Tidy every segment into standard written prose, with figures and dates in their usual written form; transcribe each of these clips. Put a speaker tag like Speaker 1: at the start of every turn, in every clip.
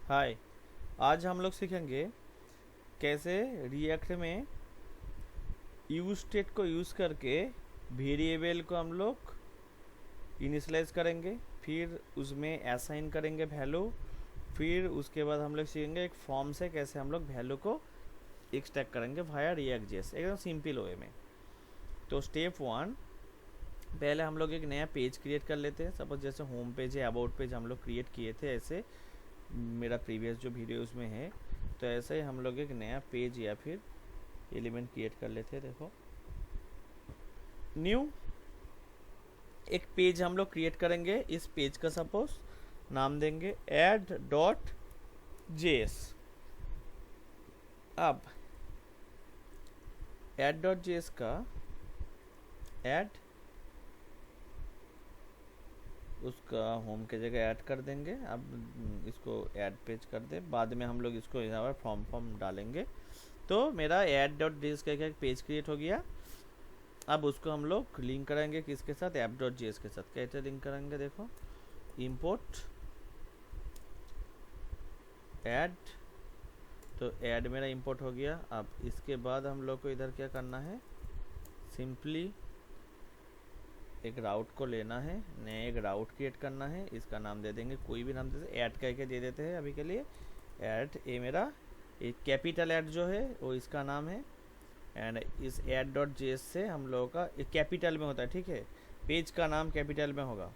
Speaker 1: हाय। आज हम लोग सीखेंगे कैसे रिएक्ट में यूज स्टेट को यूज़ करके वेरिएबल को हम लोग इनिशियलाइज करेंगे, फिर उसमें असाइन करेंगे वैल्यू, फिर उसके बाद हम लोग सीखेंगे एक फॉर्म से कैसे हम लोग वैल्यू को एक्सट्रैक्ट करेंगे वाया रिएक्ट जैसे एकदम सिंपल वे में। तो स्टेप 1, पहले हम लोग एक नया पेज क्रिएट कर लेते हैं। सपोज जैसे होम पेज है, अबाउट पेज हम लोग क्रिएट किए थे, ऐसे मेरा प्रीवियस जो वीडियो उसमें है, तो ऐसे ही हम लोग एक नया पेज या फिर एलिमेंट क्रिएट कर लेते हैं। देखो न्यू एक पेज हम लोग क्रिएट करेंगे। इस पेज का सपोज नाम देंगे add.js। अब add.js का ऐड उसका होम के जगह ऐड कर देंगे। अब इसको ऐड पेज कर दे, बाद में हम लोग इसको यहाँ पर फॉर्म डालेंगे। तो मेरा add.js का एक पेज क्रिएट हो गया। अब उसको हम लोग लिंक करेंगे किसके साथ, app.js के साथ। कैसे लिंक करेंगे, देखो इंपोर्ट ऐड, तो ऐड मेरा इंपोर्ट हो गया। अब इसके बाद हम लोग को इधर क्या करना है, सिंपली एक राउट को लेना है, नया एक राउट क्रिएट करना है। इसका नाम दे देंगे, कोई भी नाम दे, ऐड करके दे देते हैं अभी के लिए ऐड। ये मेरा एक कैपिटल ऐड जो है वो इसका नाम है। एंड इस add.js से हम लोगों का एक कैपिटल में होता है, ठीक है, पेज का नाम कैपिटल में होगा।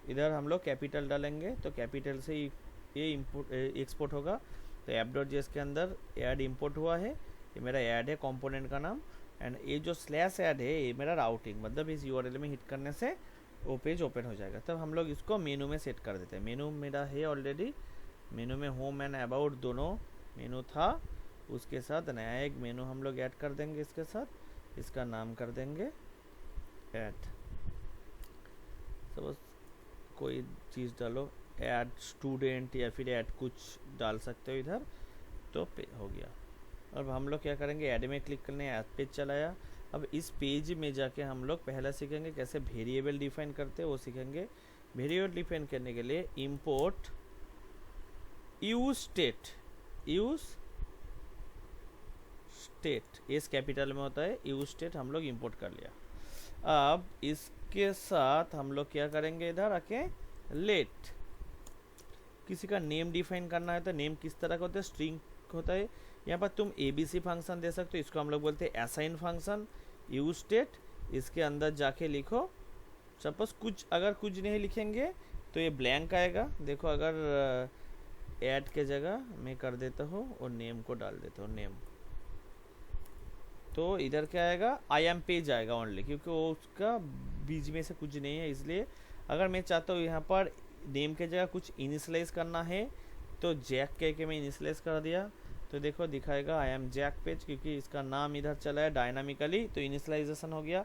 Speaker 1: इधर हम लोग कैपिटल डालेंगे तो कैपिटल से ये इंपोर्ट एक्सपोर्ट होगा। तो app.js के अंदर ऐड इंपोर्ट हुआ है, ये मेरा ऐड है कंपोनेंट का नाम। एंड ये जो स्लैश ऐड है ये मेरा राउटिंग, मतलब इस URL में हिट करने से वो पेज ओपन हो जाएगा। तब हम लोग इसको मेनू में सेट कर देते हैं। मेनू मेरा है ऑलरेडी, मेनू में होम एंड अबाउट दोनों मेनू था, उसके साथ नया एक मेनू हम लोग ऐड कर देंगे इसके साथ। इसका नाम कर देंगे ऐड। सपोज कोई चीज़ डालो, ऐड स्टूडेंट या फिर ऐड कुछ डाल सकते हो इधर, तो हो गया। अब हम लोग क्या करेंगे, ऐड में क्लिक करने, ऐड पेज चलाया। अब इस पेज में जाके हम लोग पहला सीखेंगे कैसे वेरिएबल डिफाइन करते हैं, वो सीखेंगे। वेरिएबल डिफाइन करने के लिए import use state, use state S capital में होता है, यूज स्टेट हम लोग इंपोर्ट कर लिया। अब इसके साथ हम लोग क्या करेंगे, इधर आके लेट किसी का नेम डिफाइन करना है। तो नेम किस तरह का होता है, स्ट्रिंग होता है। यहाँ पर तुम ABC फंक्शन दे सकते हो, इसको हम लोग बोलते हैं असाइन फंक्शन। यूज स्टेट, इसके अंदर जाके लिखो। सपोज कुछ अगर कुछ नहीं लिखेंगे तो ये ब्लैंक आएगा। देखो अगर ऐड के जगह मैं कर देता हूँ और नेम को डाल देता हूँ नेम, तो इधर क्या आएगा, आई एम पेज आएगा ओनली, क्योंकि वो उसका बीच में से कुछ नहीं है। इसलिए अगर मैं चाहता हूँ यहाँ पर नेम के जगह कुछ इनिशियलाइज करना है तो जैक कह के मैं इनिशियलाइज कर दिया, तो देखो दिखाएगा आई एम जैक पेज, क्योंकि इसका नाम इधर चला है डायनामिकली, तो इनिशियलाइजेशन हो गया।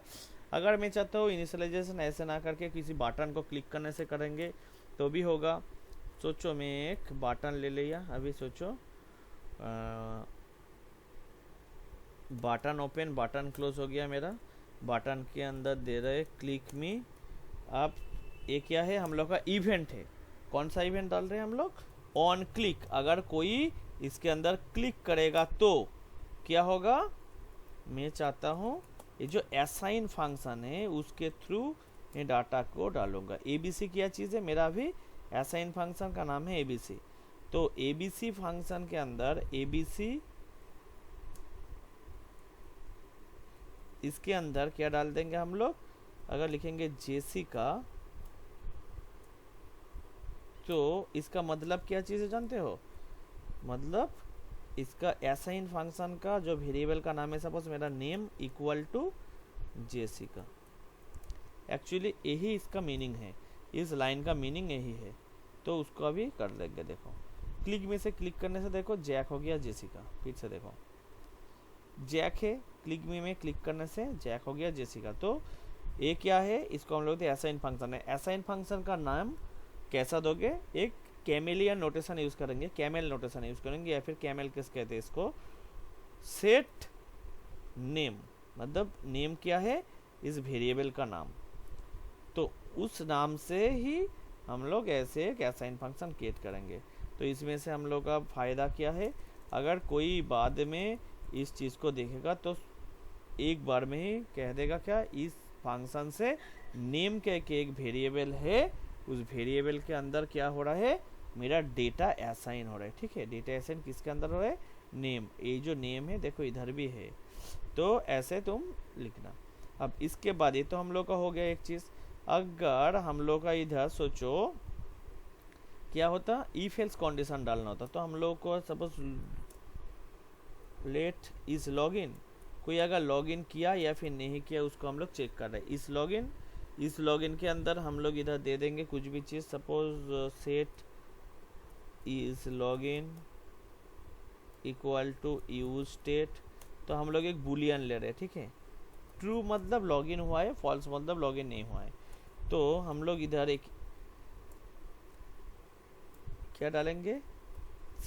Speaker 1: अगर मैं चाहता हूँ इनिशियलाइजेशन ऐसे ना करके किसी बटन को क्लिक करने से करेंगे तो भी होगा। सोचो मैं एक बटन ले लिया, अभी सोचो बटन ओपन, बटन क्लोज हो गया मेरा। बटन के अंदर दे रहे क्लिक मी। अब ये क्या है, हम लोग का इवेंट है। कौन सा इवेंट डाल रहे हैं हम लोग, ऑन क्लिक। अगर कोई इसके अंदर क्लिक करेगा तो क्या होगा, मैं चाहता हूँ ये जो असाइन फंक्शन है उसके थ्रू ये डाटा को डालूंगा। ABC क्या चीज़ है, मेरा अभी असाइन फंक्शन का नाम है ABC। तो ABC फंक्शन के अंदर ABC, इसके अंदर क्या डाल देंगे हम लोग, अगर लिखेंगे जेसी का, तो इसका मतलब क्या चीज़ है जानते हो, मतलब इसका असाइन फंक्शन का जो वेरिएबल का नाम है, सपोज मेरा नेम इक्वल टू जेसी का। एक्चुअली यही इसका मीनिंग है, इस लाइन का मीनिंग यही है। तो उसको अभी कर देंगे। देखो क्लिक में से क्लिक करने से देखो जैक हो गया जेसी का। फिर से देखो जैक है, क्लिक में क्लिक करने से जैक हो गया जेसी का। तो ये क्या है, इसको हम लोग असाइन फंक्शन है। असाइन फंक्शन का नाम कैसा दोगे, एक कैमेलियन नोटेशन यूज़ करेंगे, कैमेल नोटेशन यूज़ करेंगे, या फिर कैमेल किस कहते हैं इसको, सेट नेम, मतलब नेम क्या है, इस वेरिएबल का नाम। तो उस नाम से ही हम लोग ऐसे एक असाइन फंक्शन क्रिएट करेंगे। तो इसमें से हम लोग का फ़ायदा क्या है, अगर कोई बाद में इस चीज़ को देखेगा तो एक बार में ही कह देगा क्या, इस फंक्शन से नेम कह के एक वेरिएबल है, उस वेरिएबल के अंदर क्या हो रहा है, मेरा डेटा असाइन हो रहा है। ठीक है, डेटा असाइन किसके अंदर हो रहा है, नेम। ये जो नेम है देखो इधर भी है, तो ऐसे तुम लिखना। अब इसके बाद ये तो हम लोग का हो गया एक चीज़। अगर हम लोग का इधर सोचो क्या होता, इफ एल्स कंडीशन डालना होता, तो हम लोग को सपोज लेट इज लॉगिन, कोई अगर लॉगिन किया या फिर नहीं किया उसको हम लोग चेक कर रहे हैं। इस लॉगिन के अंदर हम लोग इधर दे देंगे कुछ भी चीज़, suppose set is login equal to use state, तो हम लोग एक बुलियन ले रहे हैं। ठीक है, ट्रू मतलब लॉगिन हुआ है, फॉल्स मतलब लॉगिन नहीं हुआ है। तो हम लोग इधर एक क्या डालेंगे,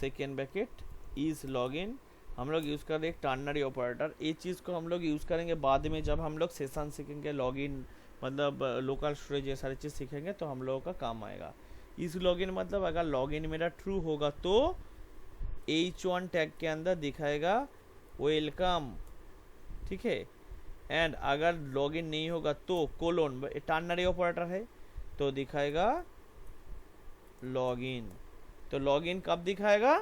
Speaker 1: सेकेंड ब्रैकेट इज लॉगिन, हम लोग यूज़ कर रहे हैं टर्नरी ऑपरेटर। ये चीज़ को हम लोग यूज़ करेंगे बाद में, जब हम लोग सेशन सीखेंगे, लॉगिन मतलब लोकल स्टोरेज ये सारी चीज़ सीखेंगे तो हम लोगों का काम आएगा। इस लॉगिन मतलब अगर लॉगिन मेरा ट्रू होगा तो H1 टैग के अंदर दिखाएगा वेलकम। ठीक है, एंड अगर लॉगिन नहीं होगा तो कोलोन, टर्नरी ऑपरेटर है तो दिखाएगा लॉगिन। तो लॉगिन कब दिखाएगा,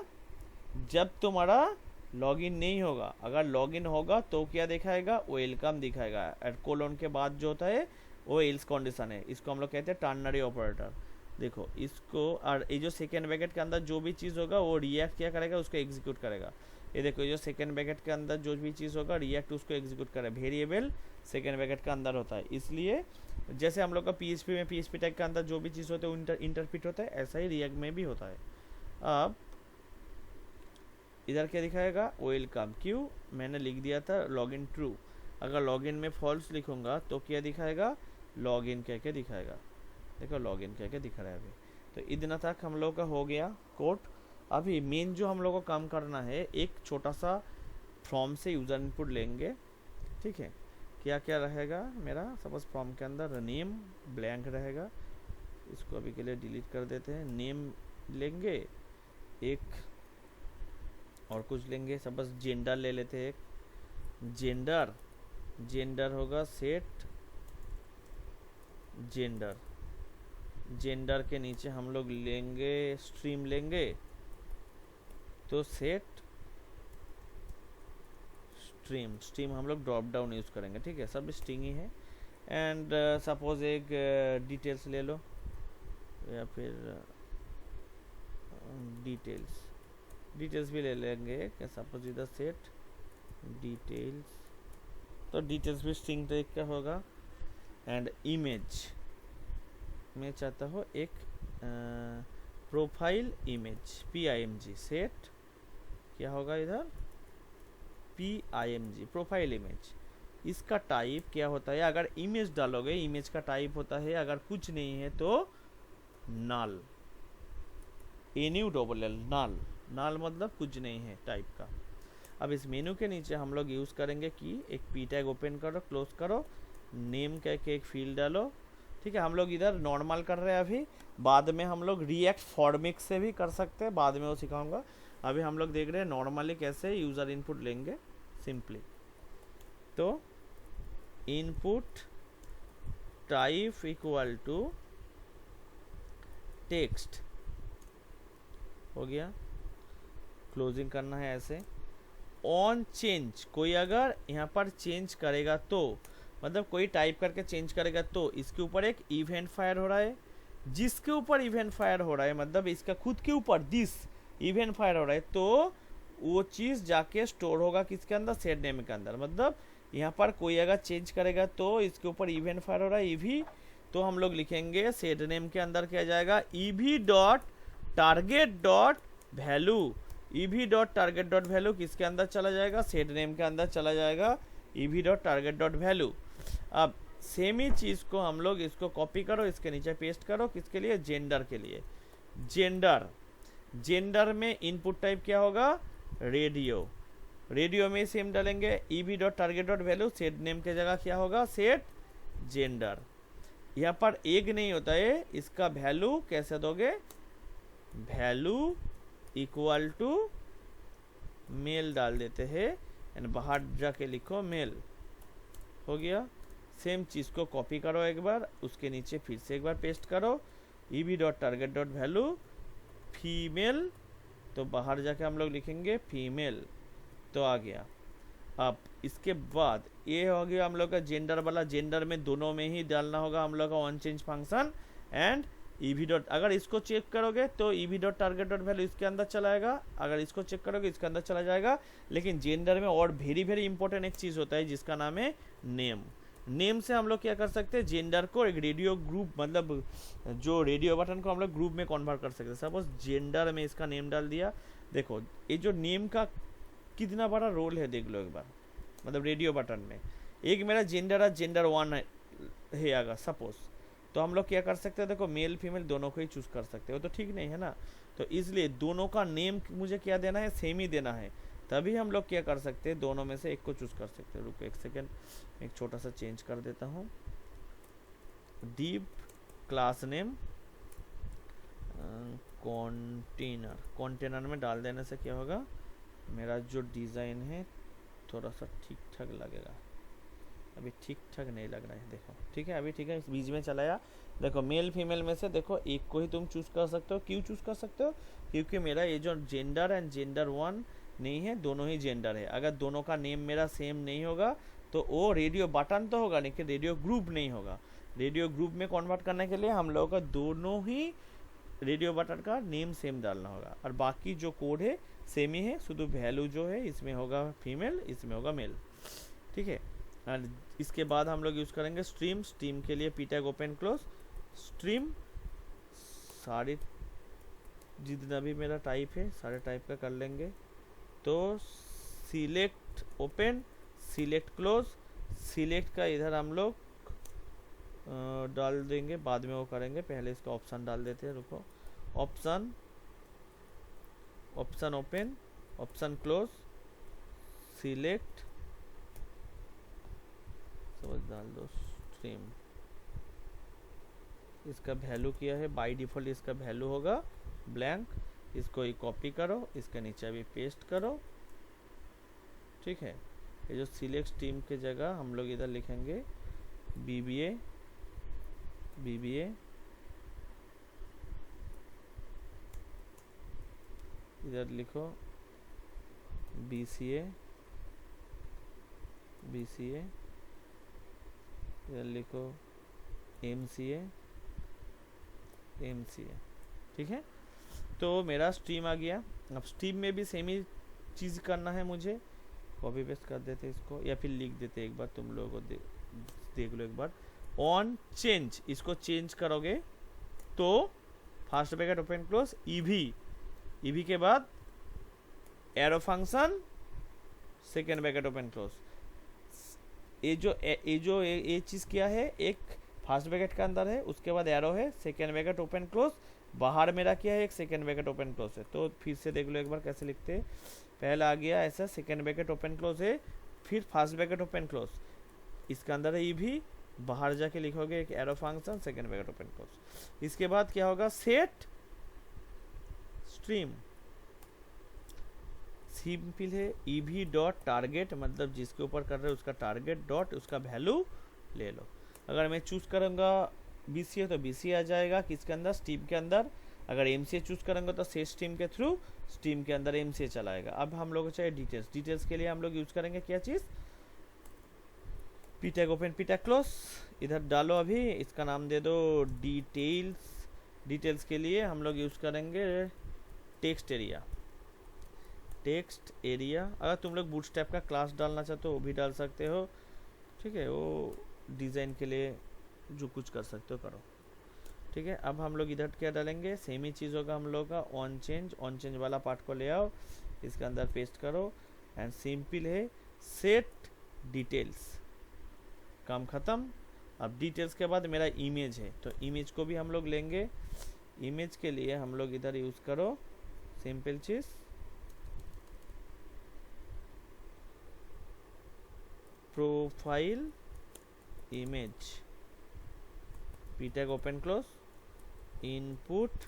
Speaker 1: जब तुम्हारा लॉगिन नहीं होगा। अगर लॉगिन होगा तो क्या दिखाएगा, वेलकम दिखाएगा। एट कोलोन के बाद जो होता है वो एल्स कंडीशन है, इसको हम लोग कहते हैं टर्नरी ऑपरेटर। देखो इसको, और ये जो सेकेंड ब्रैकेट के अंदर जो भी चीज़ होगा वो रिएक्ट क्या करेगा, उसको एग्जीक्यूट करेगा। ये देखो, ये जो सेकेंड ब्रैकेट के अंदर जो भी चीज़ होगा रिएक्ट उसको एग्जीक्यूट करेगा। वेरिएबल सेकेंड ब्रैकेट के अंदर होता है, इसलिए जैसे हम लोग का पीएचपी में पीएचपी टैग के अंदर जो भी चीज़ होता है वो इंटरप्रिट होता है, ऐसा ही रिएक्ट में भी होता है। अब इधर क्या दिखाएगा, वेलकम। क्यों, मैंने लिख दिया था लॉगिन ट्रू, अगर लॉगिन में फॉल्स लिखूंगा तो क्या दिखाएगा, लॉगिन कह के दिखाएगा। देखो लॉगिन कह के दिखा रहा है अभी। तो इतना तक हम लोग का हो गया कोड। अभी मेन जो हम लोग को काम करना है, एक छोटा सा फॉर्म से यूज़र इनपुट लेंगे। ठीक है, क्या क्या रहेगा मेरा, सपोज फॉर्म के अंदर नेम ब्लैंक रहेगा, इसको अभी के लिए डिलीट कर देते हैं। नेम लेंगे एक, और कुछ लेंगे, सपोज जेंडर ले लेते हैं एक, जेंडर होगा सेट जेंडर। जेंडर के नीचे हम लोग लेंगे स्ट्रीम लेंगे, तो सेट स्ट्रीम हम लोग ड्रॉप डाउन यूज़ करेंगे। ठीक है, सब स्ट्रिंग ही है। एंड सपोज एक डिटेल्स ले लो, या फिर डिटेल्स भी ले लेंगे। सपोज इधर सेट डिटेल्स, तो डिटेल्स भी स्ट्रिंग टाइप का होगा। एंड इमेज, मैं चाहता हूँ एक प्रोफाइल इमेज PIMG, सेट क्या होगा इधर PIMG प्रोफाइल इमेज। इसका टाइप क्या होता है, अगर इमेज डालोगे इमेज का टाइप होता है, अगर कुछ नहीं है तो नल, NULL नल मतलब कुछ नहीं है टाइप का। अब इस मेनू के नीचे हम लोग यूज़ करेंगे कि एक P टैग ओपन करो, क्लोज करो, नेम कह के एक फील्ड डालो। ठीक है, हम लोग इधर नॉर्मल कर रहे हैं अभी, बाद में हम लोग रिएक्ट फॉर्मिक से भी कर सकते हैं, बाद में वो सिखाऊंगा। अभी हम लोग देख रहे हैं नॉर्मली कैसे यूज़र इनपुट लेंगे सिंपली। तो input type equal to text हो गया, क्लोजिंग करना है ऐसे। ऑन चेंज, कोई अगर यहाँ पर चेंज करेगा तो, मतलब कोई टाइप करके चेंज करेगा तो इसके ऊपर एक इवेंट फायर हो रहा है। जिसके ऊपर इवेंट फायर हो रहा है मतलब इसका खुद के ऊपर दिस इवेंट फायर हो रहा है, तो वो चीज़ जाके स्टोर होगा किसके अंदर, सेट नेम के अंदर। मतलब यहाँ पर कोई अगर चेंज करेगा तो इसके ऊपर इवेंट फायर हो रहा है ईवी, तो हम लोग लिखेंगे सेट नेम के अंदर क्या जाएगा, EV dot target dot value. EV dot target dot value किसके अंदर चला जाएगा, सेट नेम के अंदर चला जाएगा, EV dot target dot value. अब सेम ही चीज़ को हम लोग इसको कॉपी करो, इसके नीचे पेस्ट करो, किसके लिए, जेंडर के लिए। जेंडर में इनपुट टाइप क्या होगा, रेडियो में सेम डालेंगे, EV dot target dot value, set name के जगह क्या होगा, सेट जेंडर। यहाँ पर एक नहीं होता है, इसका वैल्यू कैसे दोगे, वैल्यू इक्वल टू मेल डाल देते हैं एंड बाहर जाके लिखो मेल। हो गया। सेम चीज़ को कॉपी करो एक बार, उसके नीचे फिर से एक बार पेस्ट करो, ev.target.value फीमेल, तो बाहर जाके हम लोग लिखेंगे फीमेल, तो आ गया। अब इसके बाद ये हो गया हम लोग का जेंडर वाला। जेंडर में दोनों में ही डालना होगा हम लोग का on change function and EV dot. अगर इसको चेक करोगे तो EV dot target dot value इसके अंदर चला जाएगा, अगर इसको चेक करोगे इसके अंदर चला जाएगा। लेकिन जेंडर में और वेरी वेरी इंपॉर्टेंट एक चीज़ होता है जिसका नाम है नेम। नेम से हम लोग क्या कर सकते हैं, जेंडर को एक रेडियो ग्रुप, मतलब जो रेडियो बटन को हम लोग ग्रुप में कन्वर्ट कर सकते हैं। सपोज जेंडर में इसका नेम डाल दिया। देखो ये जो नेम का कितना बड़ा रोल है देख लो एक बार, मतलब रेडियो बटन में। एक मेरा जेंडर है, जेंडर 1 है अगर सपोज, तो हम लोग क्या कर सकते हैं, देखो मेल फीमेल दोनों को ही चूज कर सकते हो, तो ठीक नहीं है ना। तो इसलिए दोनों का नेम मुझे क्या देना है, सेम ही देना है, तभी हम लोग क्या कर सकते हैं, दोनों में से एक को चूज कर सकते हैं। रुको एक सेकेंड, एक छोटा सा चेंज कर देता हूँ। Deep class name container, container में डाल देने से क्या होगा, मेरा जो डिज़ाइन है थोड़ा सा ठीक ठाक लगेगा। अभी ठीक ठाक नहीं लग रहा है, देखो ठीक है, अभी ठीक है, इस बीच में चलाया। देखो मेल फीमेल में से देखो एक को ही तुम चूज कर सकते हो। क्यों चूज कर सकते हो, क्योंकि मेरा ये जो जेंडर एंड जेंडर 1 नहीं है, दोनों ही जेंडर है। अगर दोनों का नेम मेरा सेम नहीं होगा तो वो रेडियो बटन तो होगा लेकिन रेडियो ग्रुप नहीं होगा। रेडियो ग्रुप में कन्वर्ट करने के लिए हम लोगों का दोनों ही रेडियो बटन का नेम सेम डालना होगा, और बाकी जो कोड है सेम ही है, शुद्ध वैल्यू जो है इसमें होगा फीमेल, इसमें होगा मेल। ठीक है। एंड इसके बाद हम लोग यूज़ करेंगे स्ट्रीम। स्ट्रीम के लिए P tag open close stream, सारे जितना भी मेरा टाइप है सारे टाइप का कर लेंगे। तो select open, select close, select का इधर हम लोग डाल देंगे, बाद में वो करेंगे, पहले इसका ऑप्शन डाल देते हैं। रुको, option, option open, option close, select, सब डाल दो स्ट्रीम। इसका वैल्यू क्या है, बाय डिफॉल्ट इसका वैल्यू होगा ब्लैंक। इसको ही कॉपी करो, इसके नीचे भी पेस्ट करो। ठीक है। ये जो सिलेक्ट स्ट्रीम के जगह हम लोग इधर लिखेंगे बीबीए, बीबीए, इधर लिखो बीसीए, बीसीए, इधर लिखो एमसीए, एमसीए। ठीक है। तो मेरा स्ट्रीम आ गया। अब स्ट्रीम में भी सेम ही चीज़ करना है मुझे, कॉपी पेस्ट कर देते इसको, या फिर लिख देते एक बार, तुम लोगों को देख लो एक बार। ऑन चेंज, इसको चेंज करोगे तो first bracket open close EV, EV के बाद arrow function, second bracket open close. ये चीज़ क्या है, एक फर्स्ट ब्रैकेट के अंदर है, उसके बाद एरो है, सेकेंड ब्रैकेट ओपन क्लोज, बाहर मेरा क्या है, एक सेकेंड ब्रैकेट ओपन क्लोज है। तो फिर से देख लो एक बार कैसे लिखते हैं। पहला आ गया ऐसा, सेकेंड ब्रैकेट ओपन क्लोज है, फिर फर्स्ट ब्रैकेट ओपन क्लोज, इसके अंदर है ईवी, बाहर जाके लिखोगे एक arrow function, second bracket open close. इसके बाद क्या होगा, सेट स्ट्रीम, सिंपल है, ईवी डॉट टारगेट, मतलब जिसके ऊपर कर रहे हो उसका टारगेट डॉट उसका वैल्यू ले लो। अगर मैं चूज करूँगा बीसीए तो बीसीए आ जाएगा किसके अंदर, स्ट्रीम के अंदर। अगर एमसीए चूज करेंगे तो सेट स्ट्रीम के थ्रू स्ट्रीम के अंदर एमसीए चलाएगा। अब हम लोग चाहिए डिटेल्स, डिटेल्स के लिए हम लोग यूज करेंगे क्या चीज़, P tag open, P tag close, इधर डालो अभी, इसका नाम दे दो डिटेल्स। डिटेल्स के लिए हम लोग यूज करेंगे टेक्स्ट एरिया, टेक्स्ट एरिया। अगर तुम लोग बूटस्ट्रैप का क्लास डालना चाहते हो वो भी डाल सकते हो। ठीक है, वो डिज़ाइन के लिए जो कुछ कर सकते हो करो। ठीक है। अब हम लोग इधर क्या डालेंगे, सेम ही चीज़ होगा हम लोग का ऑन चेंज। ऑन चेंज वाला पार्ट को ले आओ, इसके अंदर पेस्ट करो एंड सिंपल है सेट डिटेल्स, काम ख़त्म। अब डिटेल्स के बाद मेरा इमेज है, तो इमेज को भी हम लोग लेंगे। इमेज के लिए हम लोग इधर यूज़ करो सिंपल चीज़, profile image, p tag open close, input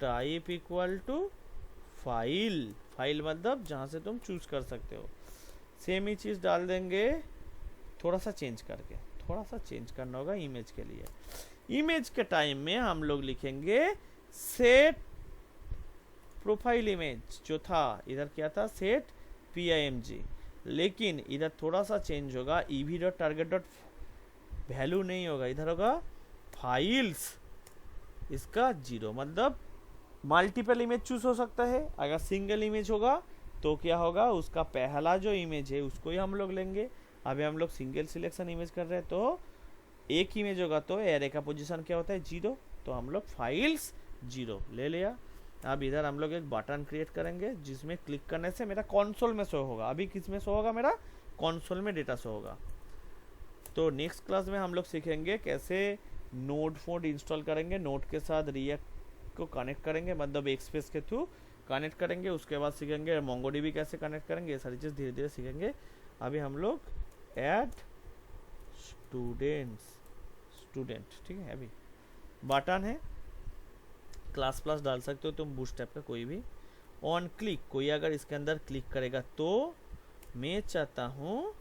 Speaker 1: type equal to file, file मतलब जहाँ से तुम चूज कर सकते हो। सेम ही चीज़ डाल देंगे, थोड़ा सा चेंज करके, थोड़ा सा चेंज करना होगा इमेज के लिए। इमेज के टाइम में हम लोग लिखेंगे सेट प्रोफाइल इमेज, जो था इधर क्या था सेट PIMG, लेकिन इधर थोड़ा सा चेंज होगा, ev.target.value नहीं होगा, इधर होगा फाइल्स, इसका 0, मतलब मल्टीपल इमेज चूज हो सकता है। अगर सिंगल इमेज होगा तो क्या होगा, उसका पहला जो इमेज है उसको ही हम लोग लेंगे। अभी हम लोग सिंगल सिलेक्शन इमेज कर रहे हैं, तो एक इमेज होगा तो एरे का पोजीशन क्या होता है 0, तो हम लोग फाइल्स 0 ले लिया। अब इधर हम लोग एक बटन क्रिएट करेंगे जिसमें क्लिक करने से मेरा कंसोल में शो होगा। अभी किस में शो होगा, मेरा कंसोल में डेटा शो होगा। तो नेक्स्ट क्लास में हम लोग सीखेंगे कैसे नोड इंस्टॉल करेंगे, नोड के साथ रिएक्ट को कनेक्ट करेंगे, मतलब एक्सप्रेस के थ्रू कनेक्ट करेंगे। उसके बाद सीखेंगे मोंगोडीबी कैसे कनेक्ट करेंगे, ये सारी चीज़ धीरे धीरे सीखेंगे। अभी हम लोग ऐड स्टूडेंट, ठीक है, अभी बटन है, क्लास प्लस डाल सकते हो तुम, बूटस्ट्रैप का कोई भी। ऑन क्लिक, कोई अगर इसके अंदर क्लिक करेगा तो मैं चाहता हूँ,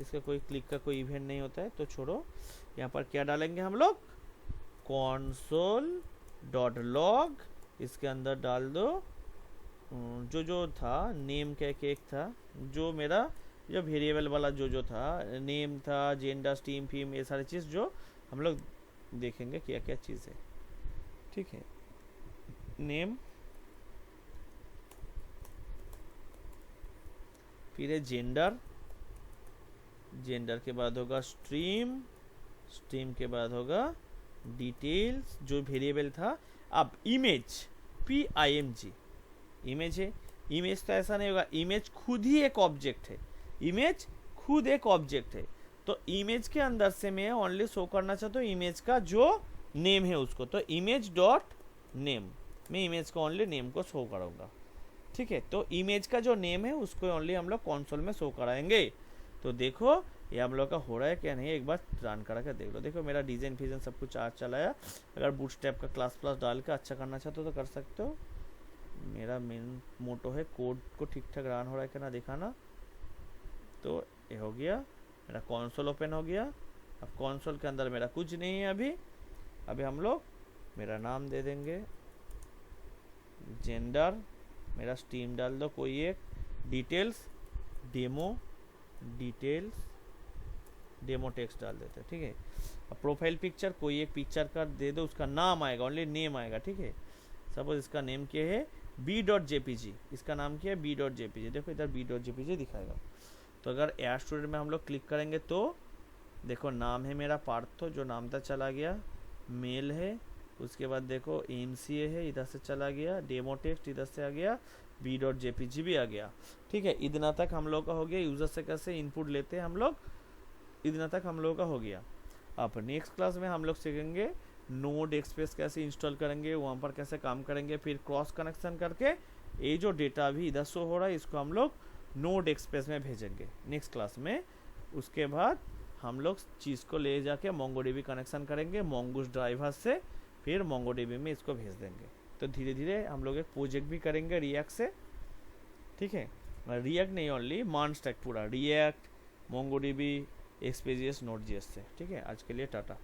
Speaker 1: इसका कोई क्लिक का कोई इवेंट नहीं होता है तो छोड़ो। यहाँ पर क्या डालेंगे हम लोग, console.log, इसके अंदर डाल दो जो था नेम क्या केक था, जो मेरा जो वेरिएबल वाला जो था, नेम था, जेंडर, स्ट्रीम, फीम, ये सारी चीज़ जो हम लोग देखेंगे क्या क्या चीज़ है, ठीक है। नेम, फिर है जेंडर, जेंडर के बाद होगा स्ट्रीम, स्ट्रीम के बाद होगा डिटेल्स जो वेरिएबल था। अब इमेज PIMG, इमेज है, इमेज तो ऐसा नहीं होगा, इमेज खुद ही एक ऑब्जेक्ट है, इमेज खुद एक ऑब्जेक्ट है। तो इमेज के अंदर से मैं ओनली शो करना चाहता हूँ इमेज का जो नेम है उसको, तो इमेज डॉट नेम, मैं इमेज को ओनली नेम को शो करूँगा, ठीक है। तो इमेज का जो नेम है उसको ओनली हम लोग कंसोल में शो कराएंगे। तो देखो ये हम लोग का हो रहा है क्या नहीं, एक बार रन करा कर देख लो। देखो मेरा डिजाइन फिजन सब कुछ आज चलाया। अगर बूटस्ट्रैप का क्लास प्लस डाल के अच्छा करना चाहते हो तो कर सकते हो। मेरा मेन मोटो है कोड को ठीक ठाक रन हो रहा है क्या ना दिखाना। तो ये हो गया, मेरा कंसोल ओपन हो गया। अब कंसोल के अंदर मेरा कुछ नहीं है अभी हम लोग मेरा नाम दे देंगे, जेंडर, मेरा स्ट्रीम डाल दो कोई एक, डिटेल्स डेमो टेक्स्ट डाल देते हैं, ठीक है। अब प्रोफाइल पिक्चर कोई एक पिक्चर का दे दो, उसका नाम आएगा, ओनली नेम आएगा, ठीक है। सपोज इसका नेम क्या है b.jpg, इसका नाम क्या है b.jpg, देखो इधर b.jpg दिखाएगा। तो अगर एयर स्टूडेंट में हम लोग क्लिक करेंगे तो देखो नाम है मेरा पार्थो, जो नाम था चला गया, मेल है, उसके बाद देखो MCA है, इधर से चला गया, डेमो टेक्स्ट इधर से आ गया, b.jpg भी आ गया, ठीक है। इतना तक हम लोग का हो गया। यूजर से कैसे इनपुट लेते हैं हम लोग, इतना तक हम लोग का हो गया। अब नेक्स्ट क्लास में हम लोग सीखेंगे नोड एक्सप्रेस कैसे इंस्टॉल करेंगे, वहाँ पर कैसे काम करेंगे, फिर क्रॉस कनेक्शन करके ये जो डेटा अभी इधर शो हो रहा है इसको हम लोग नोड एक्सप्रेस में भेजेंगे नेक्स्ट क्लास में। उसके बाद हम लोग चीज़ को ले जाके मोंगोडीबी कनेक्शन करेंगे मोंगूस ड्राइवर से, फिर मोंगोडीबी में इसको भेज देंगे। तो धीरे धीरे हम लोग एक प्रोजेक्ट भी करेंगे रिएक्ट से, ठीक है। रिएक्ट नहीं ओनली मान स्टैक पूरा रिएक्ट, मोंगोडीबी, एक्सपीजियस, नोड.js से, ठीक है। आज के लिए टाटा।